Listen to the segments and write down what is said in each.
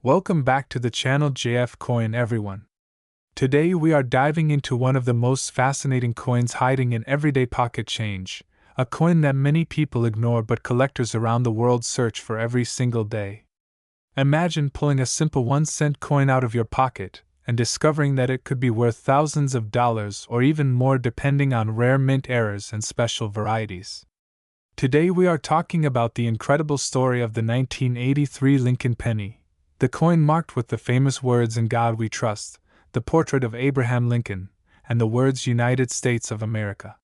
Welcome back to the channel JF Coin, everyone. Today we are diving into one of the most fascinating coins hiding in everyday pocket change, a coin that many people ignore but collectors around the world search for every single day. Imagine pulling a simple 1-cent coin out of your pocket and discovering that it could be worth thousands of dollars or even more depending on rare mint errors and special varieties. Today we are talking about the incredible story of the 1983 Lincoln penny. The coin marked with the famous words "In God We Trust," the portrait of Abraham Lincoln, and the words "United States of America."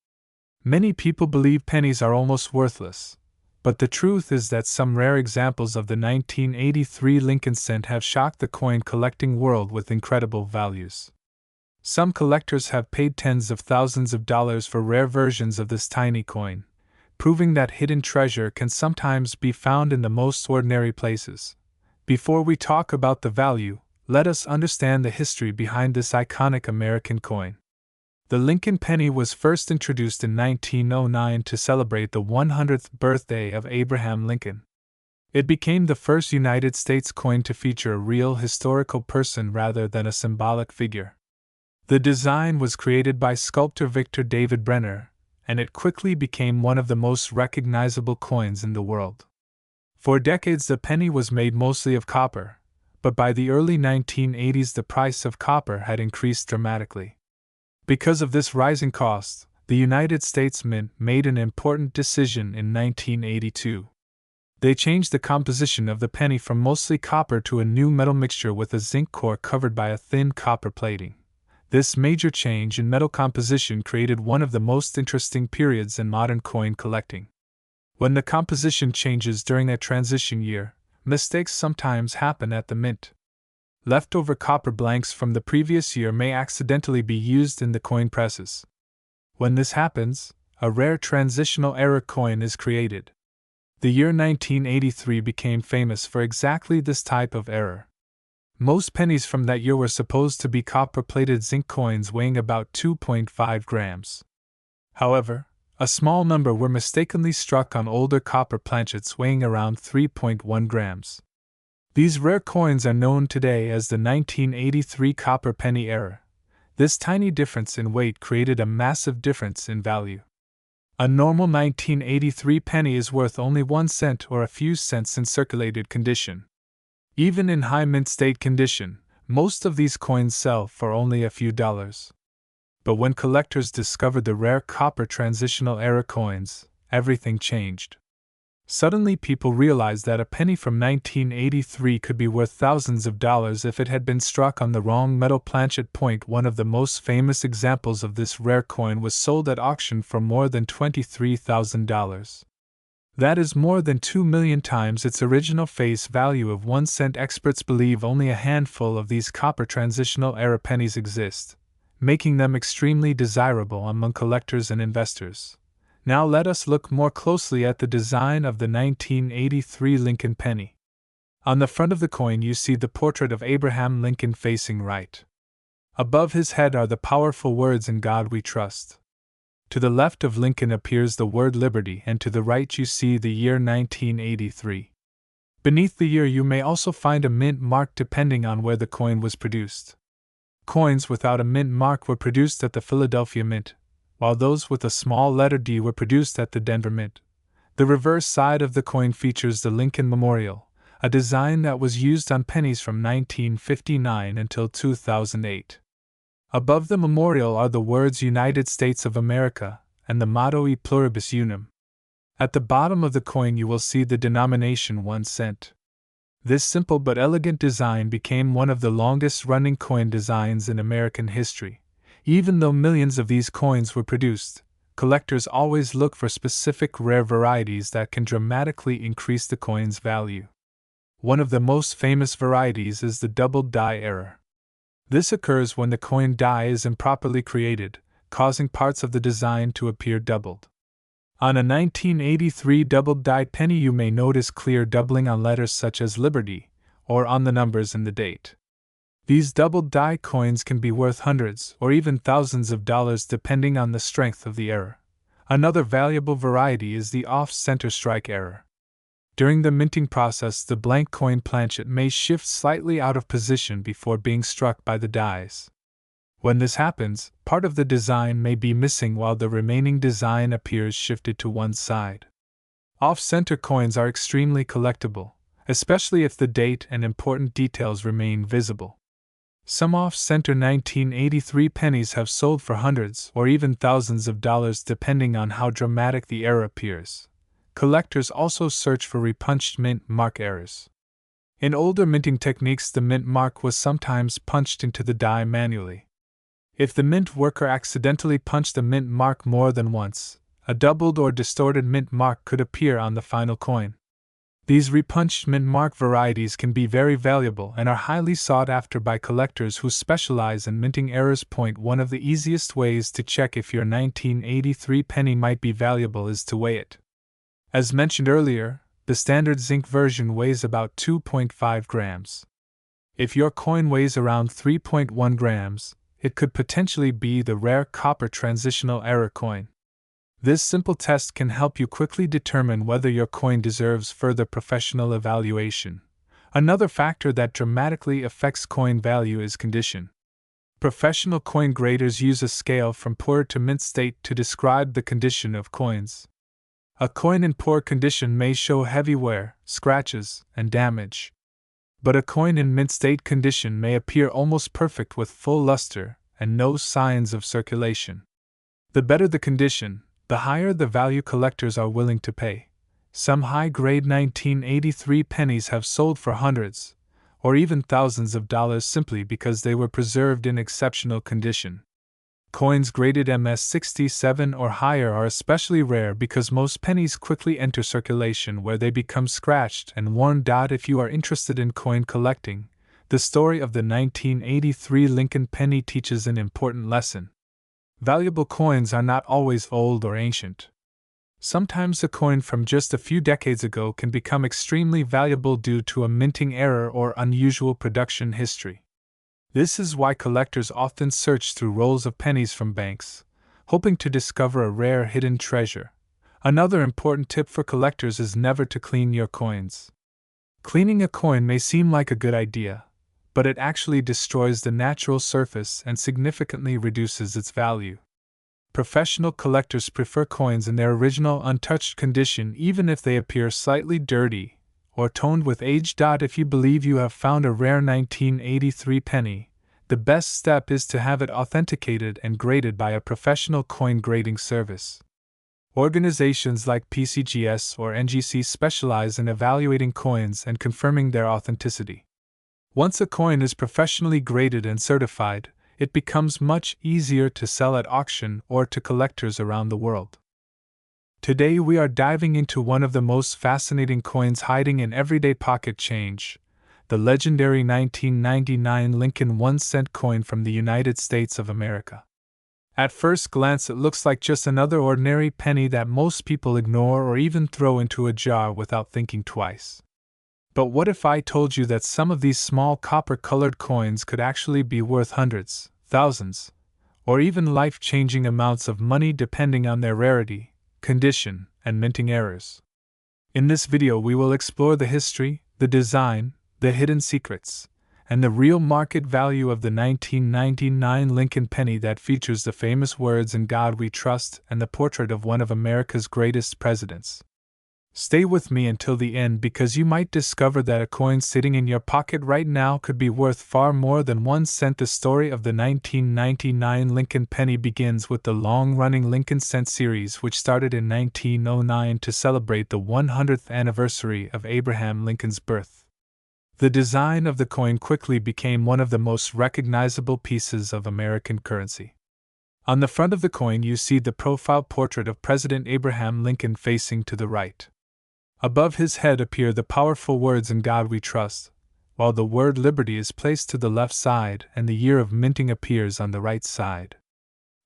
Many people believe pennies are almost worthless, but the truth is that some rare examples of the 1983 Lincoln cent have shocked the coin collecting world with incredible values. Some collectors have paid tens of thousands of dollars for rare versions of this tiny coin, proving that hidden treasure can sometimes be found in the most ordinary places. Before we talk about the value, let us understand the history behind this iconic American coin. The Lincoln penny was first introduced in 1909 to celebrate the 100th birthday of Abraham Lincoln. It became the first United States coin to feature a real historical person rather than a symbolic figure. The design was created by sculptor Victor David Brenner, and it quickly became one of the most recognizable coins in the world. For decades the penny was made mostly of copper, but by the early 1980s the price of copper had increased dramatically. Because of this rising cost, the United States Mint made an important decision in 1982. They changed the composition of the penny from mostly copper to a new metal mixture with a zinc core covered by a thin copper plating. This major change in metal composition created one of the most interesting periods in modern coin collecting. When the composition changes during a transition year, mistakes sometimes happen at the mint. Leftover copper blanks from the previous year may accidentally be used in the coin presses. When this happens, a rare transitional error coin is created. The year 1983 became famous for exactly this type of error. Most pennies from that year were supposed to be copper-plated zinc coins weighing about 2.5 grams. However, a small number were mistakenly struck on older copper planchets weighing around 3.1 grams. These rare coins are known today as the 1983 copper penny error. This tiny difference in weight created a massive difference in value. A normal 1983 penny is worth only 1 cent or a few cents in circulated condition. Even in high mint state condition, most of these coins sell for only a few dollars. But when collectors discovered the rare copper transitional error coins, everything changed. Suddenly people realized that a penny from 1983 could be worth thousands of dollars if it had been struck on the wrong metal planchet point. One of the most famous examples of this rare coin was sold at auction for more than $23,000. That is more than 2 million times its original face value of 1 cent. Experts believe only a handful of these copper transitional error pennies exist, making them extremely desirable among collectors and investors. Now let us look more closely at the design of the 1983 Lincoln penny. On the front of the coin you see the portrait of Abraham Lincoln facing right. Above his head are the powerful words "In God We Trust." To the left of Lincoln appears the word "Liberty," and to the right you see the year 1983. Beneath the year you may also find a mint mark depending on where the coin was produced. Coins without a mint mark were produced at the Philadelphia Mint, while those with a small letter D were produced at the Denver Mint. The reverse side of the coin features the Lincoln Memorial, a design that was used on pennies from 1959 until 2008. Above the memorial are the words "United States of America" and the motto "E pluribus unum." At the bottom of the coin you will see the denomination 1 cent. This simple but elegant design became one of the longest-running coin designs in American history. Even though millions of these coins were produced, collectors always look for specific rare varieties that can dramatically increase the coin's value. One of the most famous varieties is the doubled die error. This occurs when the coin die is improperly created, causing parts of the design to appear doubled. On a 1983 double-dyed penny you may notice clear doubling on letters such as "Liberty," or on the numbers and the date. These double-die coins can be worth hundreds or even thousands of dollars depending on the strength of the error. Another valuable variety is the off-center strike error. During the minting process, the blank coin planchet may shift slightly out of position before being struck by the dies. When this happens, part of the design may be missing while the remaining design appears shifted to one side. Off-center coins are extremely collectible, especially if the date and important details remain visible. Some off-center 1983 pennies have sold for hundreds or even thousands of dollars depending on how dramatic the error appears. Collectors also search for repunched mint mark errors. In older minting techniques, the mint mark was sometimes punched into the die manually. If the mint worker accidentally punched the mint mark more than once, a doubled or distorted mint mark could appear on the final coin. These repunched mint mark varieties can be very valuable and are highly sought after by collectors who specialize in minting errors. One of the easiest ways to check if your 1983 penny might be valuable is to weigh it. As mentioned earlier, the standard zinc version weighs about 2.5 grams. If your coin weighs around 3.1 grams, it could potentially be the rare copper transitional error coin. This simple test can help you quickly determine whether your coin deserves further professional evaluation. Another factor that dramatically affects coin value is condition. Professional coin graders use a scale from poor to mint state to describe the condition of coins. A coin in poor condition may show heavy wear, scratches, and damage. But a coin in mint state condition may appear almost perfect with full luster and no signs of circulation. The better the condition, the higher the value collectors are willing to pay. Some high-grade 1983 pennies have sold for hundreds, or even thousands of dollars simply because they were preserved in exceptional condition. Coins graded MS67 or higher are especially rare because most pennies quickly enter circulation where they become scratched and worn. If you are interested in coin collecting, the story of the 1983 Lincoln penny teaches an important lesson. Valuable coins are not always old or ancient. Sometimes a coin from just a few decades ago can become extremely valuable due to a minting error or unusual production history. This is why collectors often search through rolls of pennies from banks, hoping to discover a rare hidden treasure. Another important tip for collectors is never to clean your coins. Cleaning a coin may seem like a good idea, but it actually destroys the natural surface and significantly reduces its value. Professional collectors prefer coins in their original untouched condition even if they appear slightly dirty or toned with age. If you believe you have found a rare 1983 penny, the best step is to have it authenticated and graded by a professional coin grading service. Organizations like PCGS or NGC specialize in evaluating coins and confirming their authenticity. Once a coin is professionally graded and certified, it becomes much easier to sell at auction or to collectors around the world. Today we are diving into one of the most fascinating coins hiding in everyday pocket change, the legendary 1999 Lincoln 1-cent coin from the United States of America. At first glance it looks like just another ordinary penny that most people ignore or even throw into a jar without thinking twice. But what if I told you that some of these small copper-colored coins could actually be worth hundreds, thousands, or even life-changing amounts of money depending on their rarity, condition, and minting errors? In this video we will explore the history, the design, the hidden secrets, and the real market value of the 1999 Lincoln penny that features the famous words "In God We Trust" and the portrait of one of America's greatest presidents. Stay with me until the end because you might discover that a coin sitting in your pocket right now could be worth far more than 1 cent. The story of the 1999 Lincoln penny begins with the long-running Lincoln Cent series, which started in 1909 to celebrate the 100th anniversary of Abraham Lincoln's birth. The design of the coin quickly became one of the most recognizable pieces of American currency. On the front of the coin you see the profile portrait of President Abraham Lincoln facing to the right. Above his head appear the powerful words "In God We Trust," while the word "Liberty" is placed to the left side and the year of minting appears on the right side.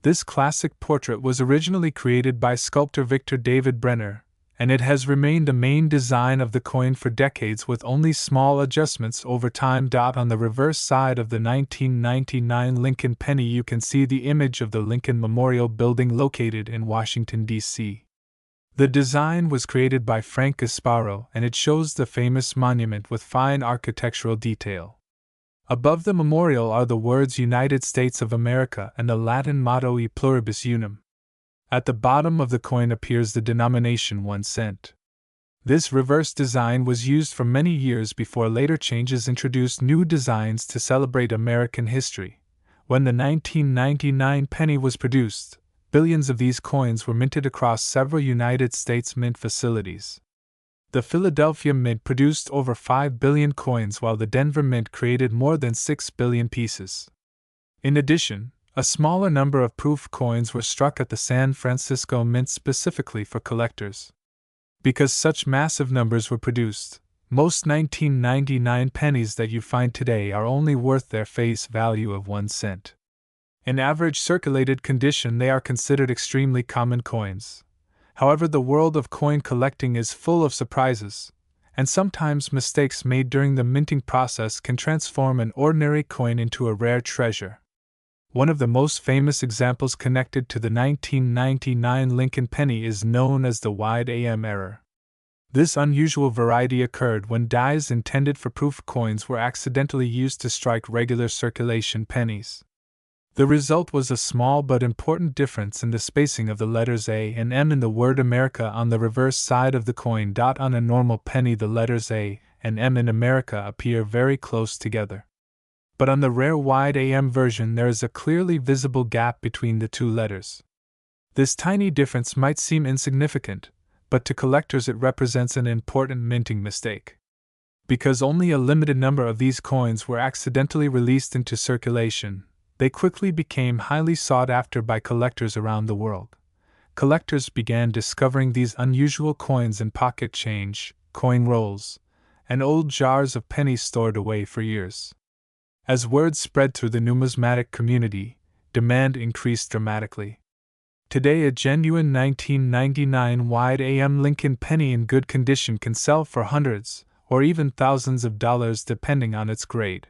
This classic portrait was originally created by sculptor Victor David Brenner, and it has remained the main design of the coin for decades with only small adjustments over time. On the reverse side of the 1999 Lincoln penny you can see the image of the Lincoln Memorial Building located in Washington, D.C. The design was created by Frank Gasparo, and it shows the famous monument with fine architectural detail. Above the memorial are the words United States of America and the Latin motto E pluribus unum. At the bottom of the coin appears the denomination 1 cent. This reverse design was used for many years before later changes introduced new designs to celebrate American history. When the 1999 penny was produced, billions of these coins were minted across several United States mint facilities. The Philadelphia Mint produced over 5 billion coins, while the Denver Mint created more than 6 billion pieces. In addition, a smaller number of proof coins were struck at the San Francisco Mint specifically for collectors. Because such massive numbers were produced, most 1999 pennies that you find today are only worth their face value of 1 cent. In average circulated condition, they are considered extremely common coins. However, the world of coin collecting is full of surprises, and sometimes mistakes made during the minting process can transform an ordinary coin into a rare treasure. One of the most famous examples connected to the 1999 Lincoln penny is known as the wide AM error. This unusual variety occurred when dies intended for proof coins were accidentally used to strike regular circulation pennies. The result was a small but important difference in the spacing of the letters A and M in the word America on the reverse side of the coin. On a normal penny, the letters A and M in America appear very close together. But on the rare wide AM version, there is a clearly visible gap between the two letters. This tiny difference might seem insignificant, but to collectors it represents an important minting mistake. Because only a limited number of these coins were accidentally released into circulation, they quickly became highly sought after by collectors around the world. Collectors began discovering these unusual coins in pocket change, coin rolls, and old jars of pennies stored away for years. As word spread through the numismatic community, demand increased dramatically. Today, a genuine 1999 wide AM Lincoln penny in good condition can sell for hundreds or even thousands of dollars depending on its grade.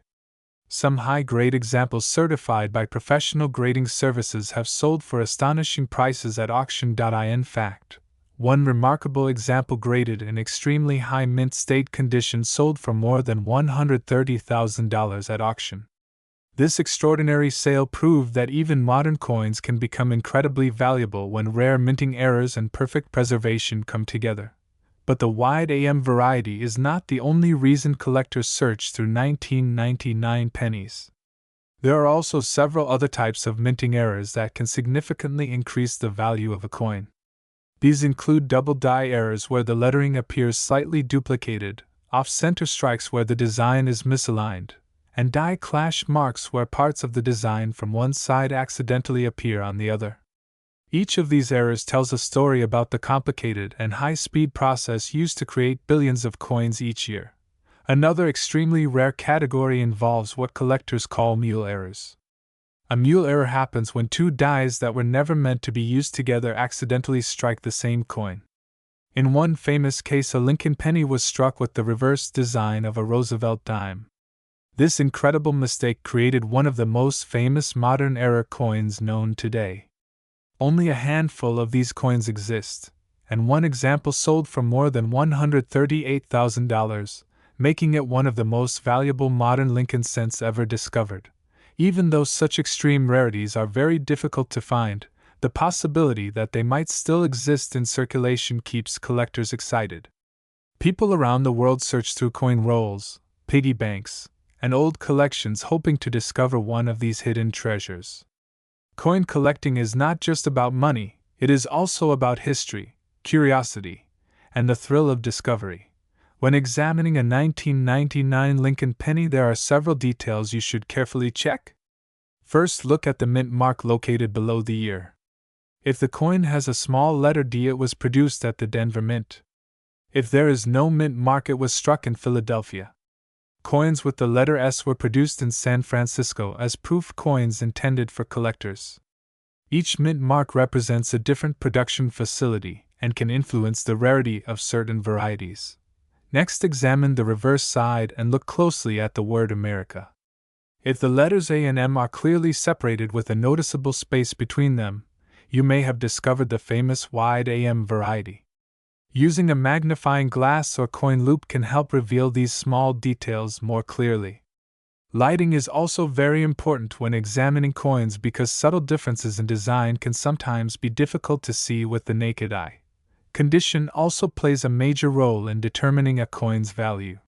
Some high-grade examples certified by professional grading services have sold for astonishing prices at auction. In fact, one remarkable example graded in extremely high mint state condition sold for more than $130,000 at auction. This extraordinary sale proved that even modern coins can become incredibly valuable when rare minting errors and perfect preservation come together. But the wide AM variety is not the only reason collectors search through 1999 pennies. There are also several other types of minting errors that can significantly increase the value of a coin. These include double die errors where the lettering appears slightly duplicated, off-center strikes where the design is misaligned, and die clash marks where parts of the design from one side accidentally appear on the other. Each of these errors tells a story about the complicated and high-speed process used to create billions of coins each year. Another extremely rare category involves what collectors call mule errors. A mule error happens when two dies that were never meant to be used together accidentally strike the same coin. In one famous case, a Lincoln penny was struck with the reverse design of a Roosevelt dime. This incredible mistake created one of the most famous modern error coins known today. Only a handful of these coins exist, and one example sold for more than $138,000, making it one of the most valuable modern Lincoln cents ever discovered. Even though such extreme rarities are very difficult to find, the possibility that they might still exist in circulation keeps collectors excited. People around the world search through coin rolls, piggy banks, and old collections hoping to discover one of these hidden treasures. Coin collecting is not just about money, it is also about history, curiosity, and the thrill of discovery. When examining a 1999 Lincoln penny, there are several details you should carefully check. First, look at the mint mark located below the year. If the coin has a small letter D, it was produced at the Denver Mint. If there is no mint mark, it was struck in Philadelphia. Coins with the letter S were produced in San Francisco as proof coins intended for collectors. Each mint mark represents a different production facility and can influence the rarity of certain varieties. Next, examine the reverse side and look closely at the word America. If the letters A and M are clearly separated with a noticeable space between them, you may have discovered the famous wide AM variety. Using a magnifying glass or coin loupe can help reveal these small details more clearly. Lighting is also very important when examining coins because subtle differences in design can sometimes be difficult to see with the naked eye. Condition also plays a major role in determining a coin's value.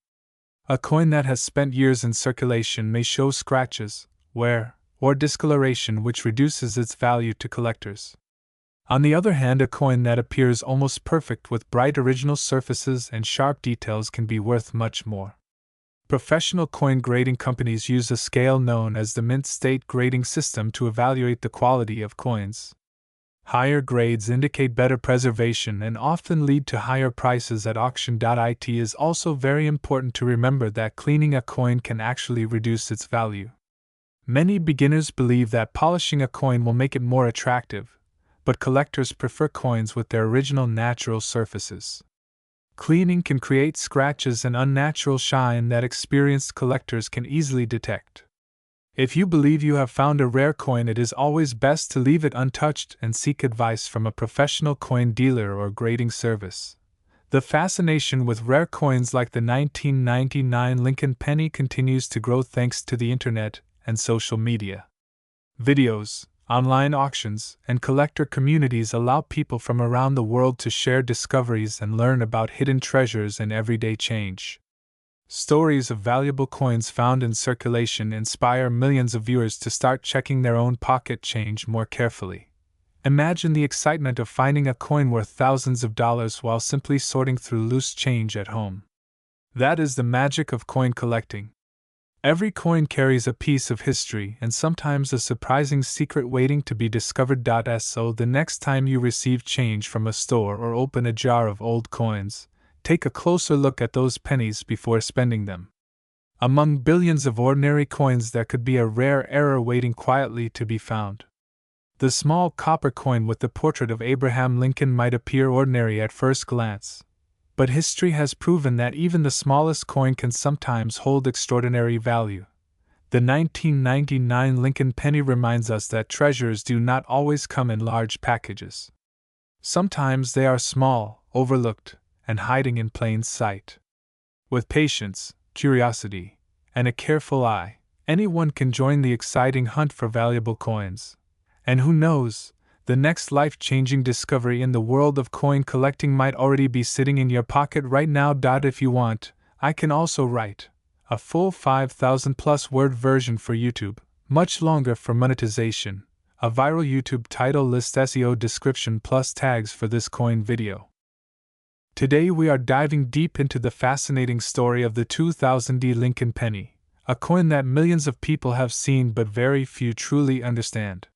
A coin that has spent years in circulation may show scratches, wear, or discoloration, which reduces its value to collectors. On the other hand, a coin that appears almost perfect with bright original surfaces and sharp details can be worth much more. Professional coin grading companies use a scale known as the mint state grading system to evaluate the quality of coins. Higher grades indicate better preservation and often lead to higher prices at auction. It is also very important to remember that cleaning a coin can actually reduce its value. Many beginners believe that polishing a coin will make it more attractive, but collectors prefer coins with their original natural surfaces. Cleaning can create scratches and unnatural shine that experienced collectors can easily detect. If you believe you have found a rare coin, it is always best to leave it untouched and seek advice from a professional coin dealer or grading service. The fascination with rare coins like the 1999 Lincoln penny continues to grow thanks to the internet and social media. Videos, online auctions, and collector communities allow people from around the world to share discoveries and learn about hidden treasures and everyday change. Stories of valuable coins found in circulation inspire millions of viewers to start checking their own pocket change more carefully. Imagine the excitement of finding a coin worth thousands of dollars while simply sorting through loose change at home. That is the magic of coin collecting. Every coin carries a piece of history and sometimes a surprising secret waiting to be discovered. So the next time you receive change from a store or open a jar of old coins, take a closer look at those pennies before spending them. Among billions of ordinary coins, there could be a rare error waiting quietly to be found. The small copper coin with the portrait of Abraham Lincoln might appear ordinary at first glance, but history has proven that even the smallest coin can sometimes hold extraordinary value. The 1999 Lincoln penny reminds us that treasures do not always come in large packages. Sometimes they are small, overlooked, and hiding in plain sight. With patience, curiosity, and a careful eye, anyone can join the exciting hunt for valuable coins. And who knows, the next life-changing discovery in the world of coin collecting might already be sitting in your pocket right now. If you want, I can also write a full 5,000+ word version for YouTube, much longer for monetization, a viral YouTube title list, SEO description plus tags for this coin video. Today we are diving deep into the fascinating story of the 2000 Lincoln penny, a coin that millions of people have seen but very few truly understand.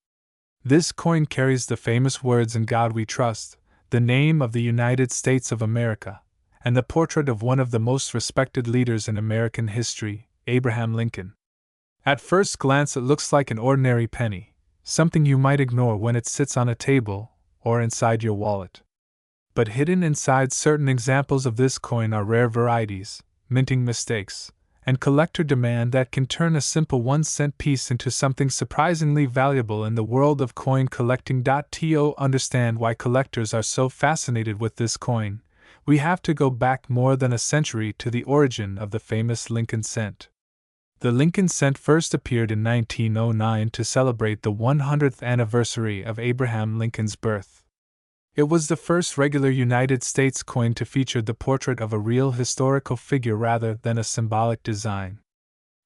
This coin carries the famous words "In God We Trust," the name of the United States of America, and the portrait of one of the most respected leaders in American history, Abraham Lincoln. At first glance, it looks like an ordinary penny, something you might ignore when it sits on a table or inside your wallet. But hidden inside certain examples of this coin are rare varieties, minting mistakes, and collector demand that can turn a simple 1-cent piece into something surprisingly valuable in the world of coin collecting. To understand why collectors are so fascinated with this coin, we have to go back more than a century to the origin of the famous Lincoln cent. The Lincoln cent first appeared in 1909 to celebrate the 100th anniversary of Abraham Lincoln's birth. It was the first regular United States coin to feature the portrait of a real historical figure rather than a symbolic design.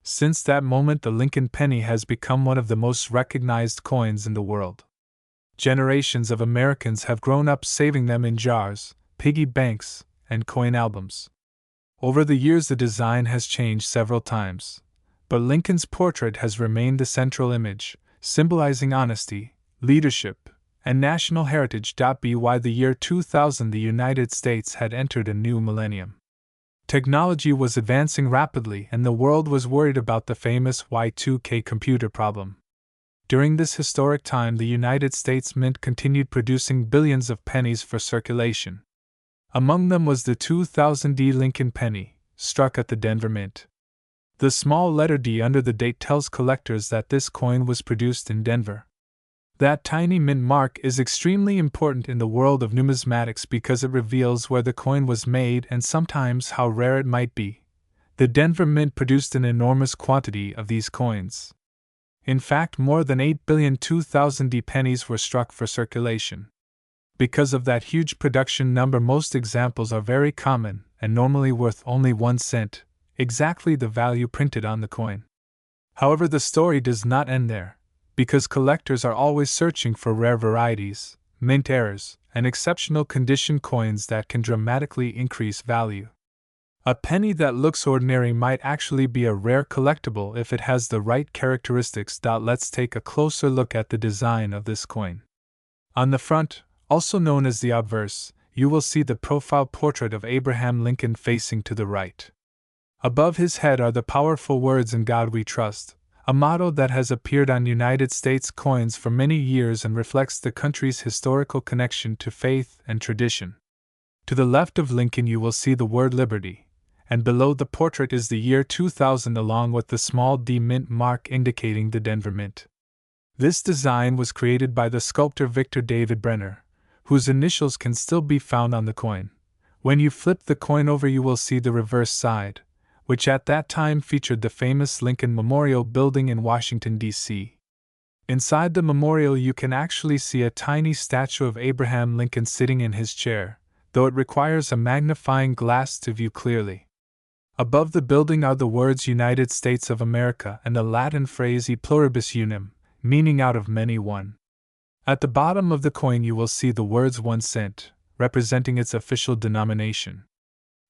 Since that moment, the Lincoln penny has become one of the most recognized coins in the world. Generations of Americans have grown up saving them in jars, piggy banks, and coin albums. Over the years, the design has changed several times, but Lincoln's portrait has remained the central image, symbolizing honesty, leadership, and national heritage. By the year 2000, the United States had entered a new millennium. Technology was advancing rapidly, and the world was worried about the famous Y2K computer problem. During this historic time, the United States Mint continued producing billions of pennies for circulation. Among them was the 2000 Lincoln penny, struck at the Denver Mint. The small letter D under the date tells collectors that this coin was produced in Denver. That tiny mint mark is extremely important in the world of numismatics because it reveals where the coin was made and sometimes how rare it might be. The Denver Mint produced an enormous quantity of these coins. In fact, more than 8,002,000 pennies were struck for circulation. Because of that huge production number, most examples are very common and normally worth only 1 cent, exactly the value printed on the coin. However, the story does not end there, because collectors are always searching for rare varieties, mint errors, and exceptional condition coins that can dramatically increase value. A penny that looks ordinary might actually be a rare collectible if it has the right characteristics. Let's take a closer look at the design of this coin. On the front, also known as the obverse, you will see the profile portrait of Abraham Lincoln facing to the right. Above his head are the powerful words "In God We Trust," a motto that has appeared on United States coins for many years and reflects the country's historical connection to faith and tradition. To the left of Lincoln you will see the word Liberty, and below the portrait is the year 2000 along with the small D mint mark indicating the Denver Mint. This design was created by the sculptor Victor David Brenner, whose initials can still be found on the coin. When you flip the coin over you will see the reverse side, which at that time featured the famous Lincoln Memorial Building in Washington, D.C. Inside the memorial you can actually see a tiny statue of Abraham Lincoln sitting in his chair, though it requires a magnifying glass to view clearly. Above the building are the words United States of America and the Latin phrase E pluribus unum, meaning out of many one. At the bottom of the coin you will see the words 1 cent, representing its official denomination.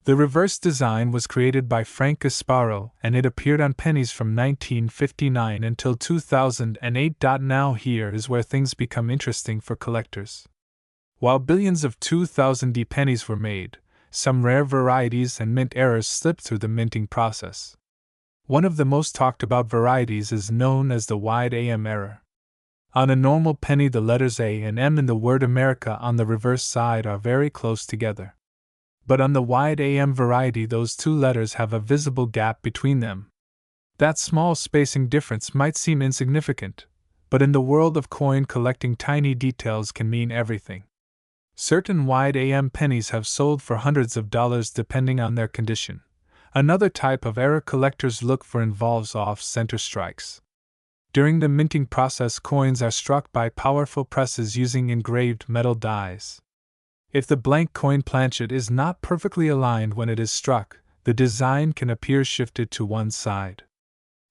The reverse design was created by Frank Gasparo and it appeared on pennies from 1959 until 2008. Now here is where things become interesting for collectors. While billions of 2000 pennies were made, some rare varieties and mint errors slipped through the minting process. One of the most talked about varieties is known as the wide AM error. On a normal penny the letters A and M in the word America on the reverse side are very close together. But on the wide AM variety those two letters have a visible gap between them. That small spacing difference might seem insignificant, but in the world of coin collecting tiny details can mean everything. Certain wide AM pennies have sold for hundreds of dollars depending on their condition. Another type of error collectors look for involves off-center strikes. During the minting process coins are struck by powerful presses using engraved metal dies. If the blank coin planchet is not perfectly aligned when it is struck, the design can appear shifted to one side.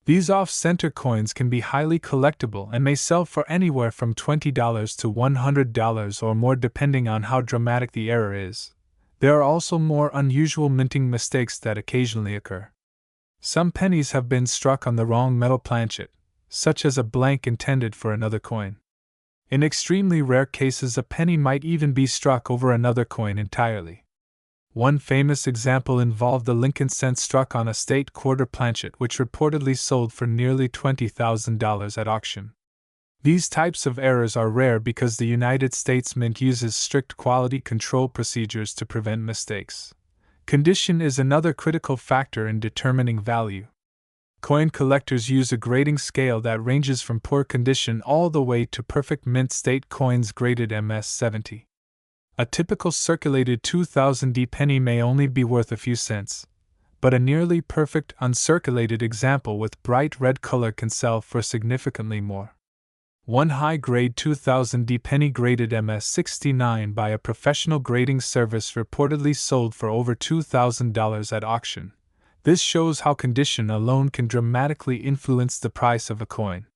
These off-center coins can be highly collectible and may sell for anywhere from $20 to $100 or more depending on how dramatic the error is. There are also more unusual minting mistakes that occasionally occur. Some pennies have been struck on the wrong metal planchet, such as a blank intended for another coin. In extremely rare cases, a penny might even be struck over another coin entirely. One famous example involved the Lincoln cent struck on a state quarter planchet, which reportedly sold for nearly $20,000 at auction. These types of errors are rare because the United States Mint uses strict quality control procedures to prevent mistakes. Condition is another critical factor in determining value. Coin collectors use a grading scale that ranges from poor condition all the way to perfect mint state coins graded MS-70. A typical circulated 2000 penny may only be worth a few cents, but a nearly perfect uncirculated example with bright red color can sell for significantly more. One high-grade 2000 penny graded MS-69 by a professional grading service reportedly sold for over $2,000 at auction. This shows how condition alone can dramatically influence the price of a coin.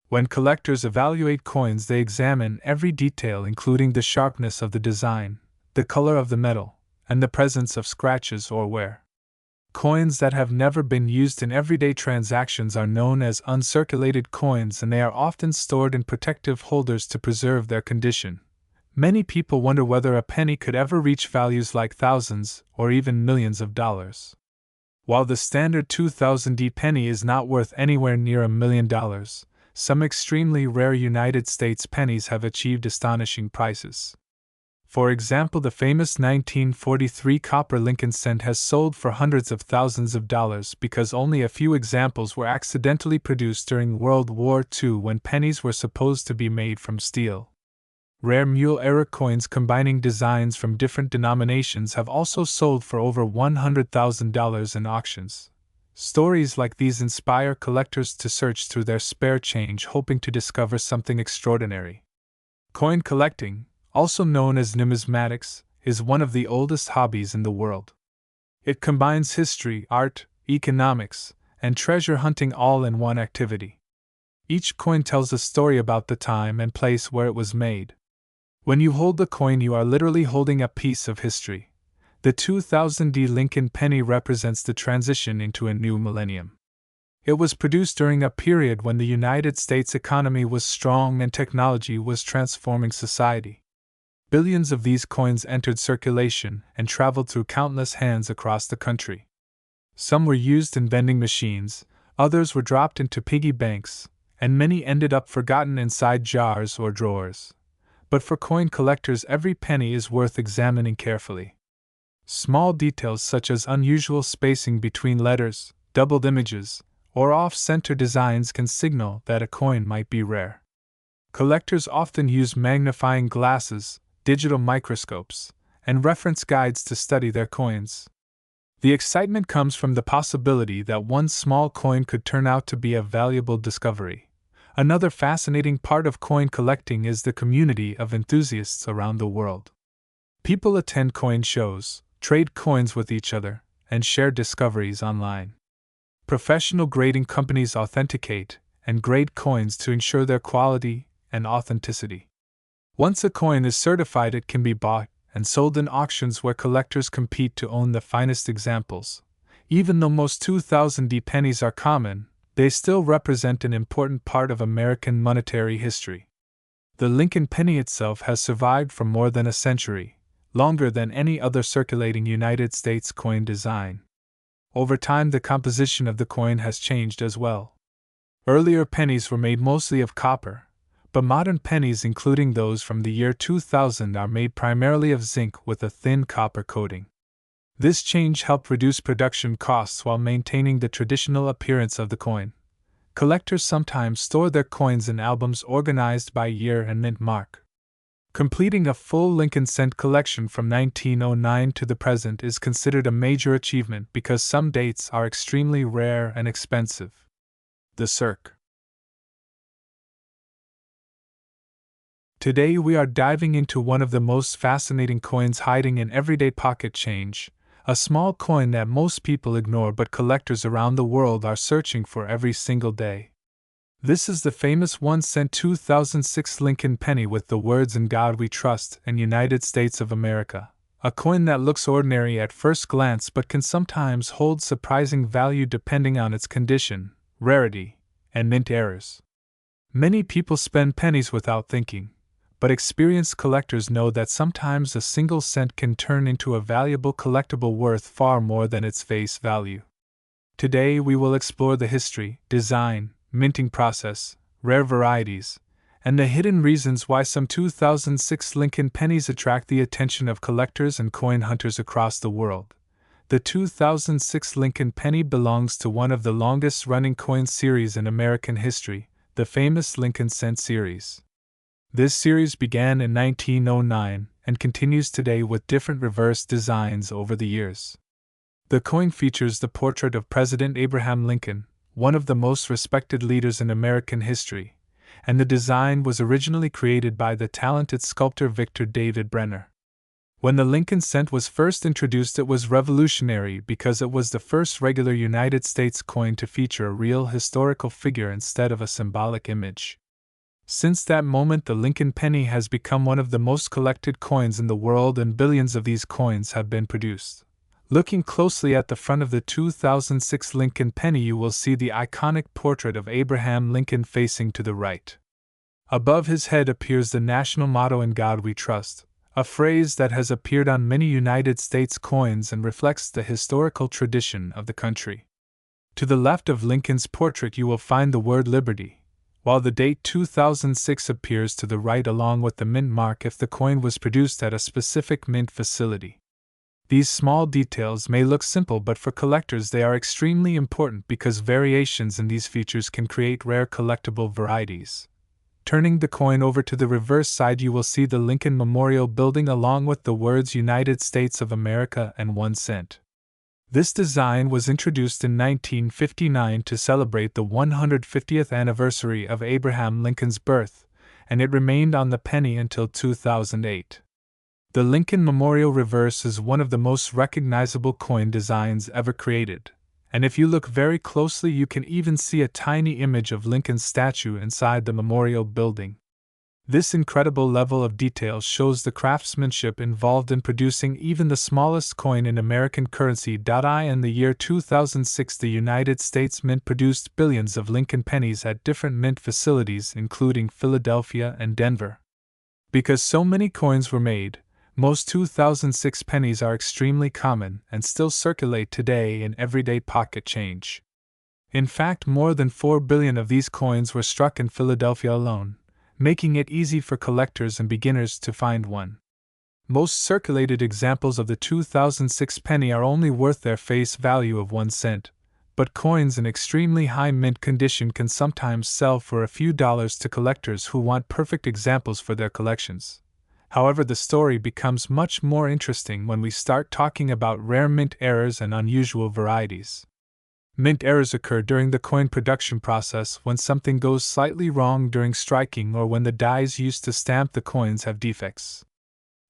When collectors evaluate coins, they examine every detail, including the sharpness of the design, the color of the metal, and the presence of scratches or wear. Coins that have never been used in everyday transactions are known as uncirculated coins, and they are often stored in protective holders to preserve their condition. Many people wonder whether a penny could ever reach values like thousands or even millions of dollars. While the standard 2000 penny is not worth anywhere near $1 million, some extremely rare United States pennies have achieved astonishing prices. For example, the famous 1943 copper Lincoln cent has sold for hundreds of thousands of dollars because only a few examples were accidentally produced during World War II when pennies were supposed to be made from steel. Rare mule-era coins combining designs from different denominations have also sold for over $100,000 in auctions. Stories like these inspire collectors to search through their spare change hoping to discover something extraordinary. Coin collecting, also known as numismatics, is one of the oldest hobbies in the world. It combines history, art, economics, and treasure hunting all in one activity. Each coin tells a story about the time and place where it was made. When you hold the coin, you are literally holding a piece of history. The 2000 Lincoln penny represents the transition into a new millennium. It was produced during a period when the United States economy was strong and technology was transforming society. Billions of these coins entered circulation and traveled through countless hands across the country. Some were used in vending machines, others were dropped into piggy banks, and many ended up forgotten inside jars or drawers. But for coin collectors, every penny is worth examining carefully. Small details such as unusual spacing between letters, doubled images, or off-center designs can signal that a coin might be rare. Collectors often use magnifying glasses, digital microscopes, and reference guides to study their coins. The excitement comes from the possibility that one small coin could turn out to be a valuable discovery. Another fascinating part of coin collecting is the community of enthusiasts around the world. People attend coin shows, trade coins with each other, and share discoveries online. Professional grading companies authenticate and grade coins to ensure their quality and authenticity. Once a coin is certified, it can be bought and sold in auctions where collectors compete to own the finest examples. Even though most 2000 pennies are common, they still represent an important part of American monetary history. The Lincoln penny itself has survived for more than a century, longer than any other circulating United States coin design. Over time, the composition of the coin has changed as well. Earlier pennies were made mostly of copper, but modern pennies, including those from the year 2000, are made primarily of zinc with a thin copper coating. This change helped reduce production costs while maintaining the traditional appearance of the coin. Collectors sometimes store their coins in albums organized by year and mint mark. Completing a full Lincoln cent collection from 1909 to the present is considered a major achievement because some dates are extremely rare and expensive. The Cirque. Today we are diving into one of the most fascinating coins hiding in everyday pocket change, a small coin that most people ignore but collectors around the world are searching for every single day. This is the famous 1 cent 2006 Lincoln penny with the words "In God We Trust" and United States of America, a coin that looks ordinary at first glance but can sometimes hold surprising value depending on its condition, rarity, and mint errors. Many people spend pennies without thinking, but experienced collectors know that sometimes a single cent can turn into a valuable collectible worth far more than its face value. Today we will explore the history, design, minting process, rare varieties, and the hidden reasons why some 2006 Lincoln pennies attract the attention of collectors and coin hunters across the world. The 2006 Lincoln penny belongs to one of the longest-running coin series in American history, the famous Lincoln cent series. This series began in 1909 and continues today with different reverse designs over the years. The coin features the portrait of President Abraham Lincoln, one of the most respected leaders in American history, and the design was originally created by the talented sculptor Victor David Brenner. When the Lincoln cent was first introduced, it was revolutionary because it was the first regular United States coin to feature a real historical figure instead of a symbolic image. Since that moment, the Lincoln penny has become one of the most collected coins in the world, and billions of these coins have been produced. Looking closely at the front of the 2006 Lincoln penny, you will see the iconic portrait of Abraham Lincoln facing to the right. Above his head appears the national motto "In God We Trust," a phrase that has appeared on many United States coins and reflects the historical tradition of the country. To the left of Lincoln's portrait you will find the word "Liberty," while the date 2006 appears to the right along with the mint mark if the coin was produced at a specific mint facility. These small details may look simple, but for collectors they are extremely important because variations in these features can create rare collectible varieties. Turning the coin over to the reverse side, you will see the Lincoln Memorial Building along with the words United States of America and 1 cent. This design was introduced in 1959 to celebrate the 150th anniversary of Abraham Lincoln's birth, and it remained on the penny until 2008. The Lincoln Memorial Reverse is one of the most recognizable coin designs ever created, and if you look very closely you can even see a tiny image of Lincoln's statue inside the memorial building. This incredible level of detail shows the craftsmanship involved in producing even the smallest coin in American currency. In the year 2006, the United States Mint produced billions of Lincoln pennies at different mint facilities, including Philadelphia and Denver. Because so many coins were made, most 2006 pennies are extremely common and still circulate today in everyday pocket change. In fact, more than 4 billion of these coins were struck in Philadelphia alone, making it easy for collectors and beginners to find one. Most circulated examples of the 2006 penny are only worth their face value of 1 cent, but coins in extremely high mint condition can sometimes sell for a few dollars to collectors who want perfect examples for their collections. However, the story becomes much more interesting when we start talking about rare mint errors and unusual varieties. Mint errors occur during the coin production process when something goes slightly wrong during striking or when the dies used to stamp the coins have defects.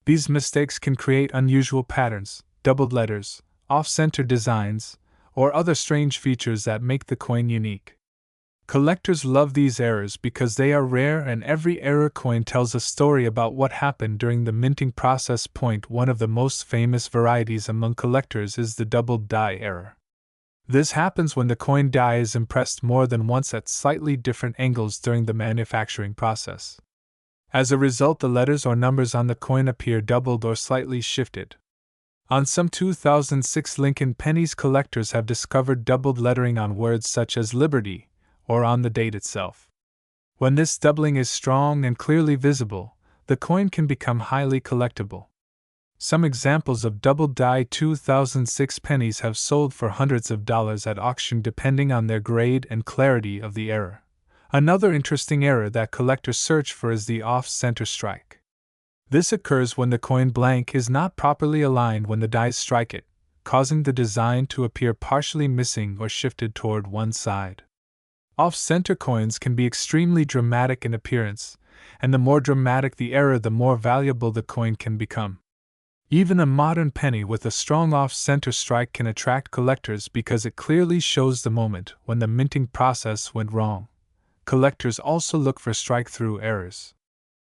These mistakes can create unusual patterns, doubled letters, off-center designs, or other strange features that make the coin unique. Collectors love these errors because they are rare, and every error coin tells a story about what happened during the minting process. One of the most famous varieties among collectors is the doubled die error. This happens when the coin die is impressed more than once at slightly different angles during the manufacturing process. As a result, the letters or numbers on the coin appear doubled or slightly shifted. On some 2006 Lincoln pennies, collectors have discovered doubled lettering on words such as Liberty, or on the date itself. When this doubling is strong and clearly visible, the coin can become highly collectible. Some examples of double die 2006 pennies have sold for hundreds of dollars at auction depending on their grade and clarity of the error. Another interesting error that collectors search for is the off-center strike. This occurs when the coin blank is not properly aligned when the dies strike it, causing the design to appear partially missing or shifted toward one side. Off-center coins can be extremely dramatic in appearance, and the more dramatic the error, the more valuable the coin can become. Even a modern penny with a strong off-center strike can attract collectors because it clearly shows the moment when the minting process went wrong. Collectors also look for strike-through errors.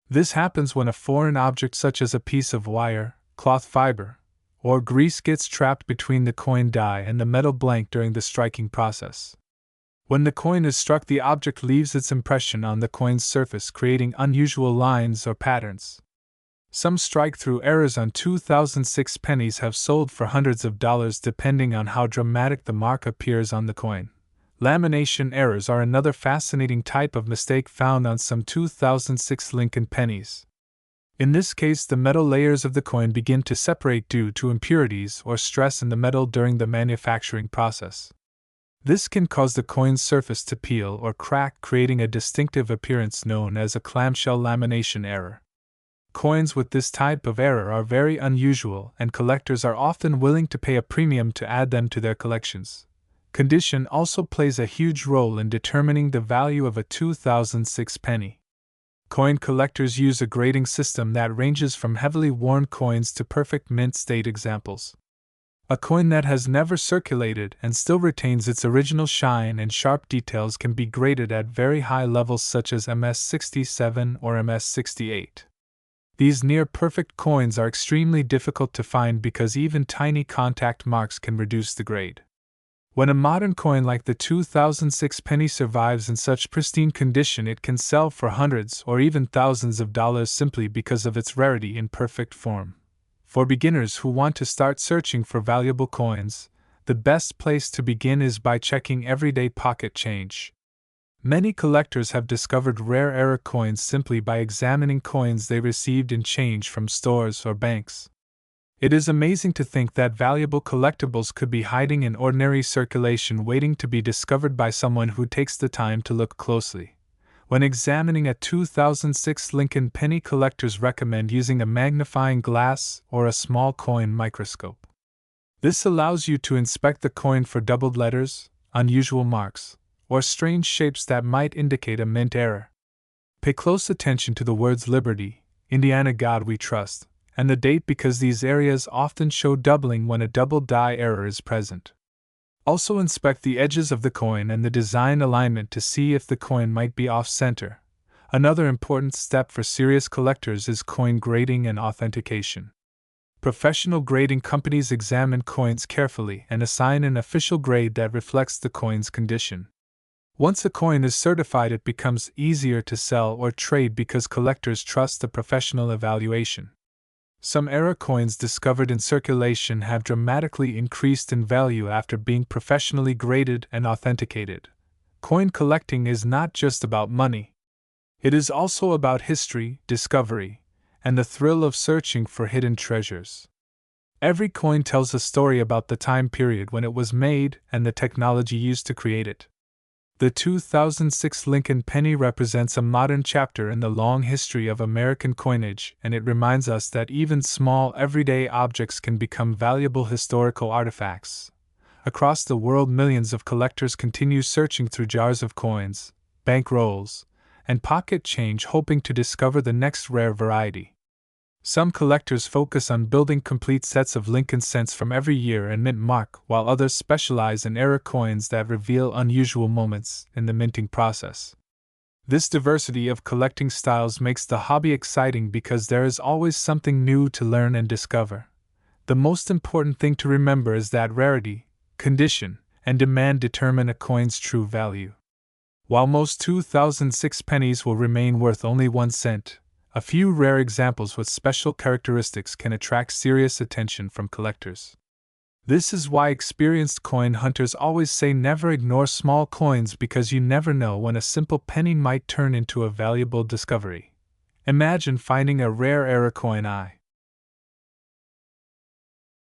This happens when a foreign object such as a piece of wire, cloth fiber, or grease gets trapped between the coin die and the metal blank during the striking process. When the coin is struck, the object leaves its impression on the coin's surface, creating unusual lines or patterns. Some strike-through errors on 2006 pennies have sold for hundreds of dollars depending on how dramatic the mark appears on the coin. Lamination errors are another fascinating type of mistake found on some 2006 Lincoln pennies. In this case, the metal layers of the coin begin to separate due to impurities or stress in the metal during the manufacturing process. This can cause the coin's surface to peel or crack, creating a distinctive appearance known as a clamshell lamination error. Coins with this type of error are very unusual, and collectors are often willing to pay a premium to add them to their collections. Condition also plays a huge role in determining the value of a 2006 penny. Coin collectors use a grading system that ranges from heavily worn coins to perfect mint state examples. A coin that has never circulated and still retains its original shine and sharp details can be graded at very high levels such as MS67 or MS68. These near-perfect coins are extremely difficult to find because even tiny contact marks can reduce the grade. When a modern coin like the 2006 penny survives in such pristine condition, it can sell for hundreds or even thousands of dollars simply because of its rarity in perfect form. For beginners who want to start searching for valuable coins, the best place to begin is by checking everyday pocket change. Many collectors have discovered rare era coins simply by examining coins they received in change from stores or banks. It is amazing to think that valuable collectibles could be hiding in ordinary circulation waiting to be discovered by someone who takes the time to look closely. When examining a 2006 Lincoln penny, collectors recommend using a magnifying glass or a small coin microscope. This allows you to inspect the coin for doubled letters, unusual marks, or strange shapes that might indicate a mint error. Pay close attention to the words Liberty, Indiana God We Trust, and the date because these areas often show doubling when a double die error is present. Also inspect the edges of the coin and the design alignment to see if the coin might be off-center. Another important step for serious collectors is coin grading and authentication. Professional grading companies examine coins carefully and assign an official grade that reflects the coin's condition. Once a coin is certified, it becomes easier to sell or trade because collectors trust the professional evaluation. Some era coins discovered in circulation have dramatically increased in value after being professionally graded and authenticated. Coin collecting is not just about money. It is also about history, discovery, and the thrill of searching for hidden treasures. Every coin tells a story about the time period when it was made and the technology used to create it. The 2006 Lincoln penny represents a modern chapter in the long history of American coinage, and it reminds us that even small, everyday objects can become valuable historical artifacts. Across the world, millions of collectors continue searching through jars of coins, bank rolls, and pocket change, hoping to discover the next rare variety. Some collectors focus on building complete sets of Lincoln cents from every year and mint mark, while others specialize in era coins that reveal unusual moments in the minting process. This diversity of collecting styles makes the hobby exciting because there is always something new to learn and discover. The most important thing to remember is that rarity, condition, and demand determine a coin's true value. While most 2006 pennies will remain worth only 1 cent, a few rare examples with special characteristics can attract serious attention from collectors. This is why experienced coin hunters always say never ignore small coins, because you never know when a simple penny might turn into a valuable discovery. Imagine finding a rare era coin.